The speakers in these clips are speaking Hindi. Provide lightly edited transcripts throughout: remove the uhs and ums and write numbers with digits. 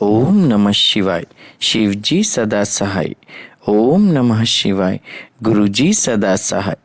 ओम नमः शिवाय। शिवजी सदा सहाय। ओम नमः शिवाय। गुरुजी सदा सहाय।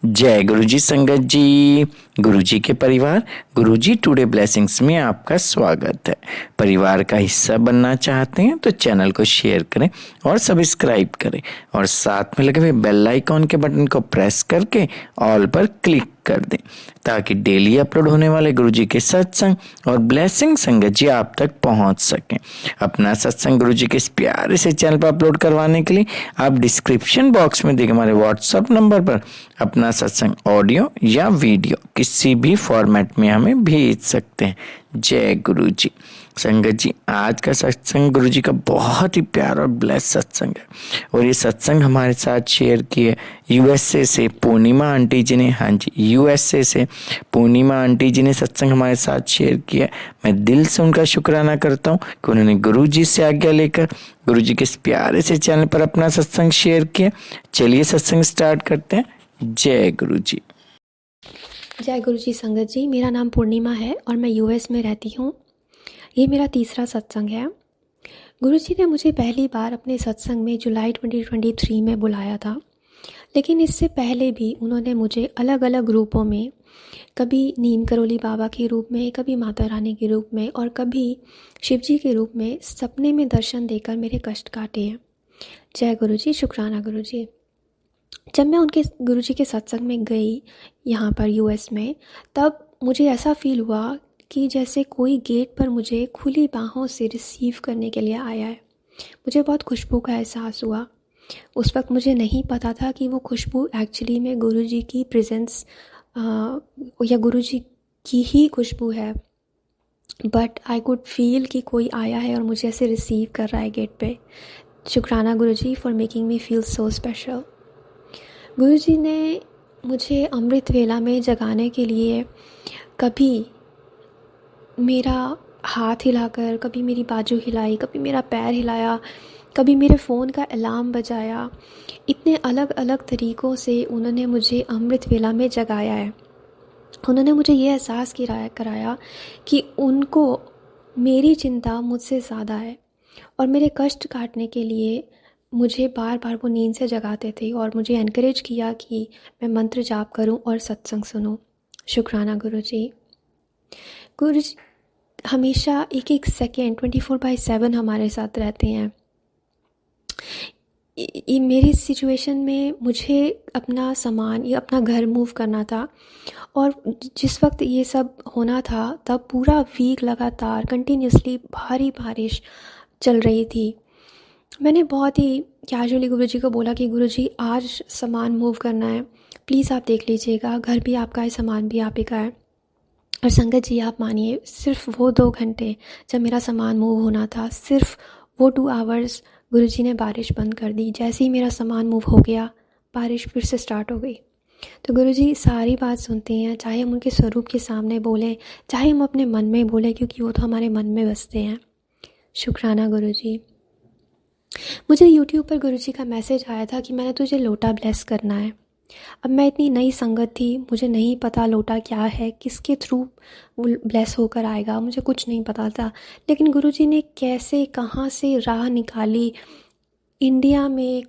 जय गुरुजी संगत जी। गुरुजी के परिवार गुरुजी टुडे ब्लेसिंग्स में आपका स्वागत है। परिवार का हिस्सा बनना चाहते हैं तो चैनल को शेयर करें और सब्सक्राइब करें और साथ में लगे हुए बेल आइकॉन के बटन को प्रेस करके ऑल पर क्लिक कर दें ताकि डेली अपलोड होने वाले गुरुजी के सत्संग और ब्लेसिंग संगत जी आप तक पहुंच सकें। अपना सत्संग गुरुजी के इस प्यारे से चैनल पर अपलोड करवाने के लिए आप डिस्क्रिप्शन बॉक्स में दिए हमारे व्हाट्सएप नंबर पर अपना सत्संग ऑडियो या वीडियो किसी भी फॉर्मेट में हमें भेज सकते हैं। जय गुरुजी। संगत जी, आज का सत्संग गुरुजी का बहुत ही प्यारा और ब्लेस सत्संग है और ये सत्संग हमारे साथ शेयर किए यूएसए से पूर्णिमा आंटी जी ने। हाँ जी, यूएसए से पूर्णिमा आंटी जी ने सत्संग हमारे साथ शेयर किया। मैं दिल से उनका शुक्राना करता हूँ कि उन्होंने गुरुजी से आज्ञा लेकर गुरुजी के इस प्यारे से चैनल पर अपना सत्संग शेयर किया। चलिए सत्संग स्टार्ट करते हैं। जय गुरुजी। जय गुरुजी संगत जी। मेरा नाम पूर्णिमा है और मैं यूएस में रहती हूँ। ये मेरा तीसरा सत्संग है। गुरुजी ने मुझे पहली बार अपने सत्संग में जुलाई 2023 में बुलाया था, लेकिन इससे पहले भी उन्होंने मुझे अलग अलग रूपों में, कभी नीम करोली बाबा के रूप में, कभी माता रानी के रूप में और कभी शिवजी के रूप में सपने में दर्शन देकर मेरे कष्ट काटे हैं। जय गुरुजी। शुक्राना गुरुजी। जब मैं उनके गुरुजी के सत्संग में गई यहाँ पर यूएस में, तब मुझे ऐसा फील हुआ कि जैसे कोई गेट पर मुझे खुली बाहों से रिसीव करने के लिए आया है। मुझे बहुत खुशबू का एहसास हुआ। उस वक्त मुझे नहीं पता था कि वो खुशबू एक्चुअली में गुरुजी की प्रेजेंस या गुरुजी की ही खुशबू है, बट आई कुड फील कि कोई आया है और मुझे ऐसे रिसीव कर रहा है गेट पे। शुक्राना Guruji for making me feel so special. Guruji ने मुझे अमृत वेला में जगाने के लिए कभी मेरा हाथ हिलाकर, कभी मेरी बाजू हिलाई, कभी मेरा पैर हिलाया, कभी मेरे फ़ोन का अलार्म बजाया। इतने अलग अलग तरीक़ों से उन्होंने मुझे अमृत वेला में जगाया है। उन्होंने मुझे ये एहसास कराया कि उनको मेरी चिंता मुझसे ज़्यादा है और मेरे कष्ट काटने के लिए मुझे बार बार वो नींद से जगाते थे और मुझे एनकरेज किया कि मैं मंत्र जाप करूं और सत्संग सुनूं। शुक्राना गुरुजी। गुरुजी हमेशा एक एक सेकेंड 24/7 हमारे साथ रहते हैं। मेरी सिचुएशन में मुझे अपना सामान या अपना घर मूव करना था और जिस वक्त ये सब होना था तब पूरा वीक लगातार कंटिन्यूसली भारी बारिश चल रही थी। मैंने बहुत ही कैजुअली गुरुजी को बोला कि गुरुजी आज सामान मूव करना है, प्लीज़ आप देख लीजिएगा, घर भी आपका है, सामान भी आप ही का है। और संगत जी आप मानिए, सिर्फ वो 2 घंटे जब मेरा सामान मूव होना था, सिर्फ वो 2 आवर्स गुरुजी ने बारिश बंद कर दी। जैसे ही मेरा सामान मूव हो गया, बारिश फिर से स्टार्ट हो गई। तो गुरुजी सारी बात सुनते हैं, चाहे हम उनके स्वरूप के सामने बोलें, चाहे हम अपने मन में बोलें, क्योंकि वो तो हमारे मन में बसते हैं। शुक्राना गुरुजी। मुझे YouTube पर गुरुजी का मैसेज आया था कि मैंने तुझे लोटा ब्लेस करना है। अब मैं इतनी नई संगत थी, मुझे नहीं पता लोटा क्या है, किसके थ्रू वो ब्लेस होकर आएगा, मुझे कुछ नहीं पता था। लेकिन गुरुजी ने कैसे कहाँ से राह निकाली, इंडिया में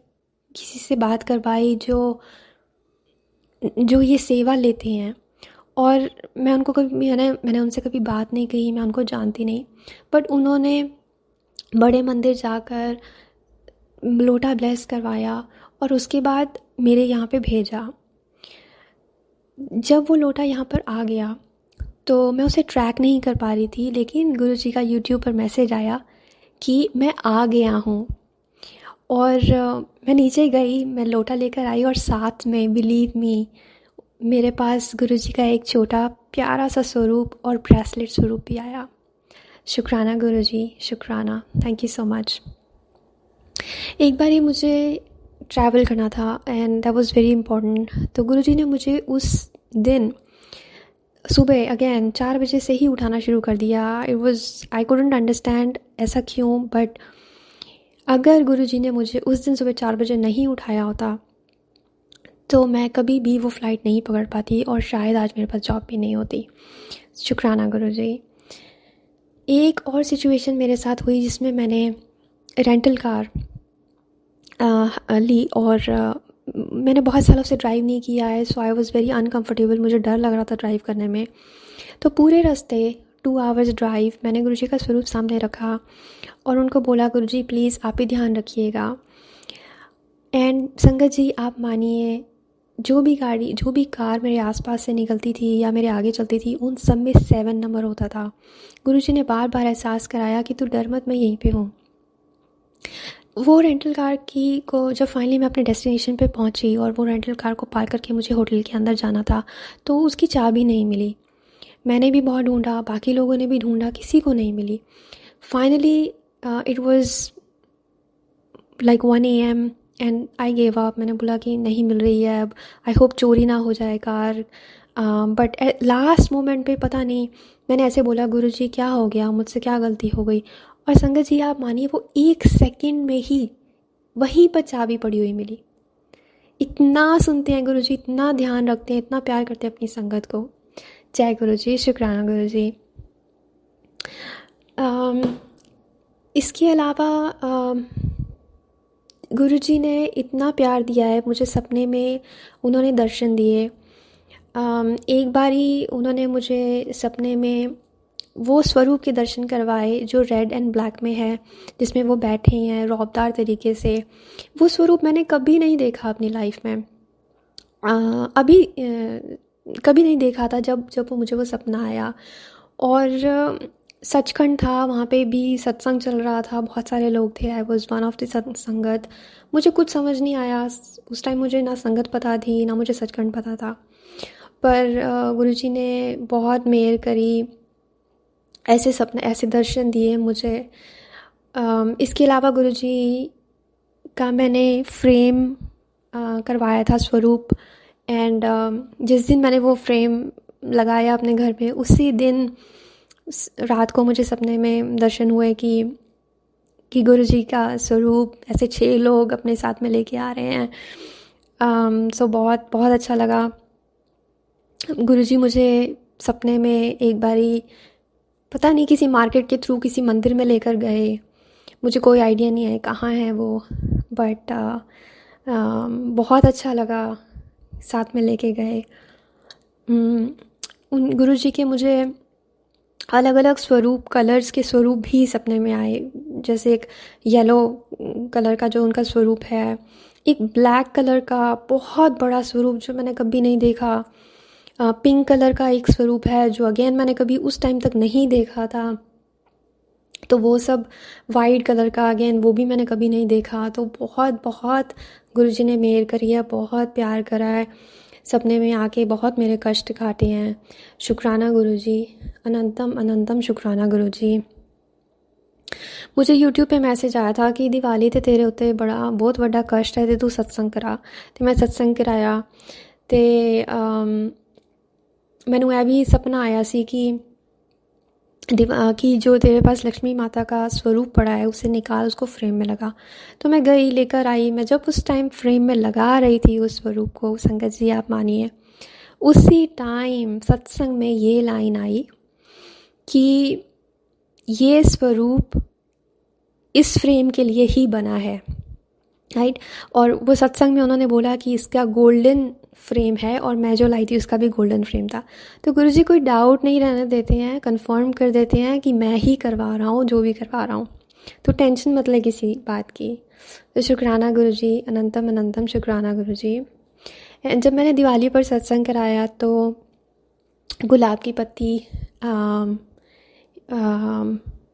किसी से बात करवाई जो ये सेवा लेते हैं। और मैं उनको कभी मैंने उनसे कभी बात नहीं कही, मैं उनको जानती नहीं, बट उन्होंने बड़े मंदिर जाकर लोटा ब्लेस करवाया और उसके बाद मेरे यहाँ पे भेजा। जब वो लोटा यहाँ पर आ गया तो मैं उसे ट्रैक नहीं कर पा रही थी, लेकिन गुरुजी का YouTube पर मैसेज आया कि मैं आ गया हूँ। और मैं नीचे गई, मैं लोटा लेकर आई और साथ में बिलीव मी मेरे पास गुरुजी का एक छोटा प्यारा सा स्वरूप और ब्रेसलेट स्वरूप भी आया। शुक्राना गुरुजी, शुक्राना, थैंक यू सो मच। एक बार ही मुझे ट्रैवल करना था and that was very important. तो गुरुजी ने मुझे उस दिन सुबह अगेन 4 बजे से ही उठाना शुरू कर दिया। आई कुडंट अंडरस्टैंड ऐसा क्यों, बट अगर गुरुजी ने मुझे उस दिन सुबह 4 बजे नहीं उठाया होता तो मैं कभी भी वो फ़्लाइट नहीं पकड़ पाती और शायद आज मेरे पास जॉब भी नहीं होती। शुक्राना गुरुजी। एक और सिचुएशन मेरे साथ हुई जिसमें मैंने रेंटल कार ली और मैंने बहुत सालों से ड्राइव नहीं किया है, सो आई वॉज़ वेरी अनकम्फर्टेबल, मुझे डर लग रहा था ड्राइव करने में। तो पूरे रास्ते 2 आवर्स ड्राइव मैंने गुरुजी का स्वरूप सामने रखा और उनको बोला, गुरुजी प्लीज़ आप ही ध्यान रखिएगा। एंड संगत जी आप मानिए, जो भी कार मेरे आसपास से निकलती थी या मेरे आगे चलती थी, उन सब में 7 नंबर होता था। गुरुजी ने बार बार एहसास कराया कि तू डर मत, मैं यहीं पे हूँ। वो रेंटल कार की को जब फाइनली मैं अपने डेस्टिनेशन पे पहुंची और वो रेंटल कार को पार्क करके मुझे होटल के अंदर जाना था, तो उसकी चाबी नहीं मिली। मैंने भी बहुत ढूंढा, बाकी लोगों ने भी ढूंढा, किसी को नहीं मिली। Finally it was like 1 AM and I gave up. मैंने बोला कि नहीं मिल रही है, अब आई होप चोरी ना हो जाए कार। बट लास्ट मोमेंट पे पता नहीं मैंने ऐसे बोला, गुरुजी क्या हो गया, मुझसे क्या गलती हो गई। और संगत जी आप मानिए, वो 1 सेकंड में ही वहीं पर चाबी पड़ी हुई मिली। इतना सुनते हैं गुरुजी, इतना ध्यान रखते हैं, इतना प्यार करते हैं अपनी संगत को। जय गुरुजी, शुक्राना गुरुजी। इसके अलावा गुरुजी ने इतना प्यार दिया है मुझे, सपने में उन्होंने दर्शन दिए। एक बारी उन्होंने मुझे सपने में वो स्वरूप के दर्शन करवाए जो रेड एंड ब्लैक में है, जिसमें वो बैठे हैं रौबदार तरीके से। वो स्वरूप मैंने कभी नहीं देखा अपनी लाइफ में, अभी कभी नहीं देखा था। जब जब वो मुझे वो सपना आया, और सचखंड था, वहाँ पे भी सत्संग चल रहा था, बहुत सारे लोग थे। I was one of the संगत। मुझे कुछ समझ नहीं आया उस टाइम, मुझे ना संगत पता थी ना मुझे सचखंड पता था। पर गुरुजी ने बहुत मेहर करी, ऐसे सपने, ऐसे दर्शन दिए मुझे। इसके अलावा गुरुजी का मैंने फ्रेम करवाया था स्वरूप, एंड जिस दिन मैंने वो फ्रेम लगाया अपने घर पे, उसी दिन रात को मुझे सपने में दर्शन हुए कि गुरुजी का स्वरूप ऐसे 6 लोग अपने साथ में लेके आ रहे हैं। सो बहुत बहुत अच्छा लगा। गुरुजी मुझे सपने में एक बारी पता नहीं किसी मार्केट के थ्रू किसी मंदिर में लेकर गए। मुझे कोई आइडिया नहीं है कहाँ है वो, बट बहुत अच्छा लगा, साथ में लेके गए। उन गुरुजी के मुझे अलग अलग स्वरूप, कलर्स के स्वरूप भी सपने में आए। जैसे एक येलो कलर का जो उनका स्वरूप है, एक ब्लैक कलर का बहुत बड़ा स्वरूप जो मैंने कभी नहीं देखा, पिंक कलर का एक स्वरूप है जो अगेन मैंने कभी उस टाइम तक नहीं देखा था। तो वो सब, वाइट कलर का अगेन वो भी मैंने कभी नहीं देखा। तो बहुत बहुत गुरुजी ने मेहर करी है, बहुत प्यार करा है, सपने में आके बहुत मेरे कष्ट काटे हैं। शुक्राना गुरुजी, अनंतम अनंतम शुक्राना गुरुजी। मुझे यूट्यूब पे मैसेज आया था कि दिवाली ते तेरे उत्ते बड़ा बहुत बड़ा कष्ट है ते तू सत्संग करा। तो मैं सत्संग कराया ते मैनू यह भी सपना आया सी कि जो तेरे पास लक्ष्मी माता का स्वरूप पड़ा है उसे निकाल, उसको फ्रेम में लगा। तो मैं गई, लेकर आई। मैं जब उस टाइम फ्रेम में लगा रही थी उस स्वरूप को, संगत जी आप मानिए, उसी टाइम सत्संग में ये लाइन आई कि ये स्वरूप इस फ्रेम के लिए ही बना है, राइट। और वो सत्संग में उन्होंने बोला कि इसका गोल्डन फ्रेम है, और मैं जो लाई थी उसका भी गोल्डन फ्रेम था। तो गुरुजी कोई डाउट नहीं रहने देते हैं, कंफर्म कर देते हैं कि मैं ही करवा रहा हूँ जो भी करवा रहा हूँ, तो टेंशन मत ले किसी बात की। तो शुक्राना गुरुजी, अनंतम अनंतम शुक्राना गुरुजी। जब मैंने दिवाली पर सत्संग कराया तो गुलाब की पत्ती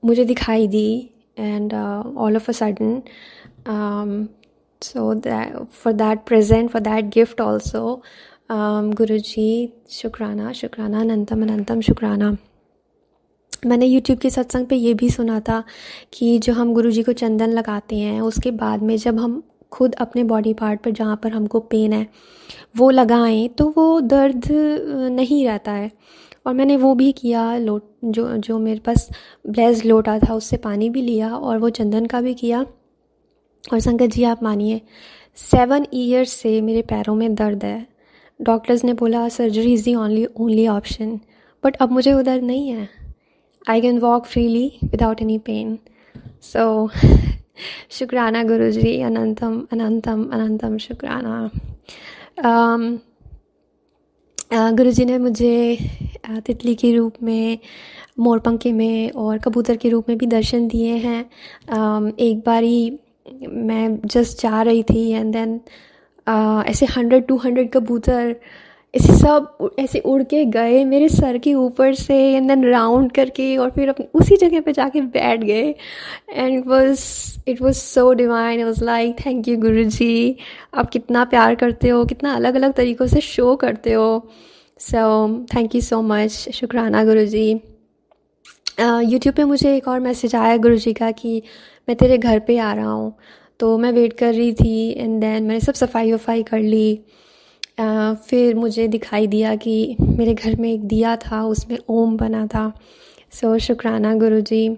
मुझे दिखाई दी, and all of a sudden, so that for that present, for that gift also, Guruji शुक्राना शुक्राना अनंतम अनंतम शुक्राना। मैंने यूट्यूब के सत्संग पे ये भी सुना था कि जो हम गुरुजी को चंदन लगाते हैं, उसके बाद में जब हम खुद अपने बॉडी पार्ट पर जहाँ पर हमको पेन है वो लगाएं तो वो दर्द नहीं रहता है। और मैंने वो भी किया, जो मेरे पास ब्लेस्ड लोटा था उससे पानी भी लिया और वो चंदन का भी किया। और संगत जी आप मानिए, 7 ईयर्स से मेरे पैरों में दर्द है। डॉक्टर्स ने बोला surgery is the only option, but अब मुझे वो दर्द नहीं है। I can walk freely without any pain. So, शुक्राना गुरुजी, अनंतम अनंतम अनंतम शुक्राना. um, गुरुजी ने मुझे तितली के रूप में, मोरपंखी में और कबूतर के रूप में भी दर्शन दिए हैं. एक बारी मैं जस्ट जा रही थी एंड देन ऐसे 100-200 कबूतर ऐसे सब ऐसे उड़ के गए मेरे सर के ऊपर से एंड देन राउंड करके और फिर अपनी उसी जगह पे जाके बैठ गए. And it was so divine. I was like thank you Guruji, आप कितना प्यार करते हो, कितना अलग अलग तरीक़ों से शो करते हो. So thank you so much, शुक्राना गुरुजी. यूट्यूब पे मुझे एक और मैसेज आया गुरुजी का कि मैं तेरे घर पे आ रहा हूँ. तो मैं वेट कर रही थी एंड देन मैंने सब सफाई वफाई कर ली. फिर मुझे दिखाई दिया कि मेरे घर में एक दिया था, उसमें ओम बना था. सो शुक्राना गुरुजी.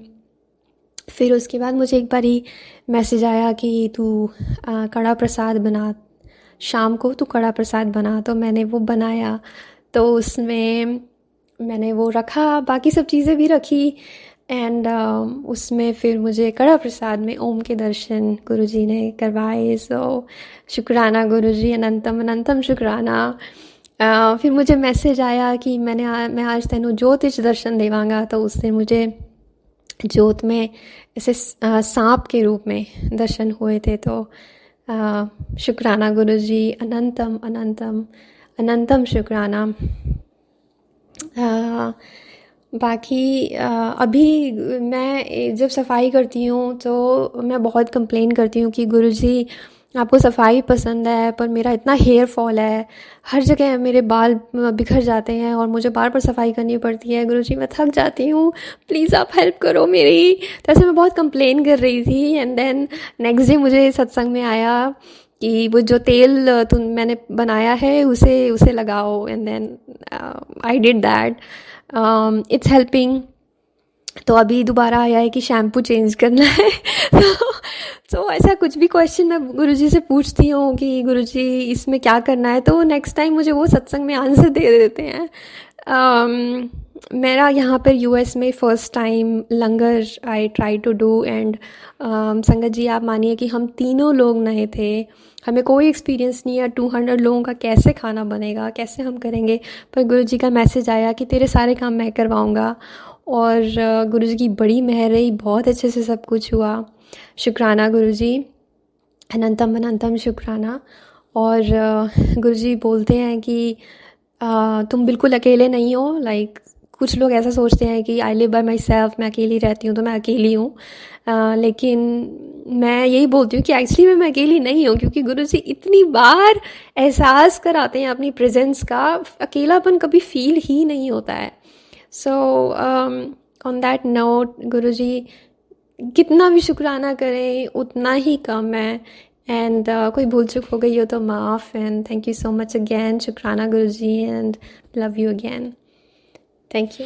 फिर उसके बाद मुझे एक बारी मैसेज आया कि तू कड़ा प्रसाद बना, शाम को तू कड़ा प्रसाद बना. तो मैंने वो बनाया, तो उसमें मैंने वो रखा, बाकी सब चीज़ें भी रखी एंड उसमें फिर मुझे कड़ा प्रसाद में ओम के दर्शन गुरुजी ने करवाए. सो शुक्राना गुरुजी, अनंतम अनंतम शुक्राना. फिर मुझे मैसेज आया कि मैं आज तेनू जोत विच दर्शन देवांगा. तो उस दिन मुझे जोत में ऐसे सांप के रूप में दर्शन हुए थे. तो शुक्राना गुरुजी, अनंतम अनंतम अनंतम शुक्राना. बाकी अभी मैं जब सफाई करती हूँ तो मैं बहुत कंप्लेन करती हूँ कि गुरुजी आपको सफाई पसंद है पर मेरा इतना हेयर फॉल है, हर जगह मेरे बाल बिखर जाते हैं और मुझे बार बार सफाई करनी पड़ती है. गुरुजी मैं थक जाती हूँ, प्लीज़ आप हेल्प करो मेरी. तो ऐसे मैं बहुत कंप्लेन कर रही थी एंड देन नेक्स्ट डे मुझे सत्संग में आया कि वो जो तेल मैंने बनाया है उसे लगाओ. And then I did that. It's helping. तो अभी दोबारा आया है कि शैम्पू चेंज करना है. तो ऐसा कुछ भी क्वेश्चन मैं गुरुजी से पूछती हूँ कि गुरुजी इसमें क्या करना है, तो नेक्स्ट टाइम मुझे वो सत्संग में आंसर दे देते हैं. मेरा यहाँ पर यूएस में first time langar I try to do and sangat ji आप मानिए कि हम तीनों लोग नए थे, हमें कोई एक्सपीरियंस नहीं है. 200 लोगों का कैसे खाना बनेगा, कैसे हम करेंगे. पर गुरुजी का मैसेज आया कि तेरे सारे काम मैं करवाऊँगा और गुरुजी की बड़ी मेहर रही, बहुत अच्छे से सब कुछ हुआ. शुक्राना गुरुजी, अनंतम अनंतम शुक्राना. और गुरुजी बोलते हैं कि तुम बिल्कुल अकेले नहीं हो. लाइक कुछ लोग ऐसा सोचते हैं कि I live by my self, मैं अकेली रहती हूँ तो मैं अकेली हूँ. लेकिन मैं यही बोलती हूँ कि एक्चुअली मैं अकेली नहीं हूँ, क्योंकि गुरुजी इतनी बार एहसास कराते हैं अपनी प्रेजेंस का, अकेलापन कभी फील ही नहीं होता है. सो ऑन दैट नोट गुरुजी कितना भी शुक्राना करें उतना ही कम है. एंड कोई भूल चूक हो गई हो तो माफ़. And thank you so much again, शुक्राना Guruji, and love you again. Thank you.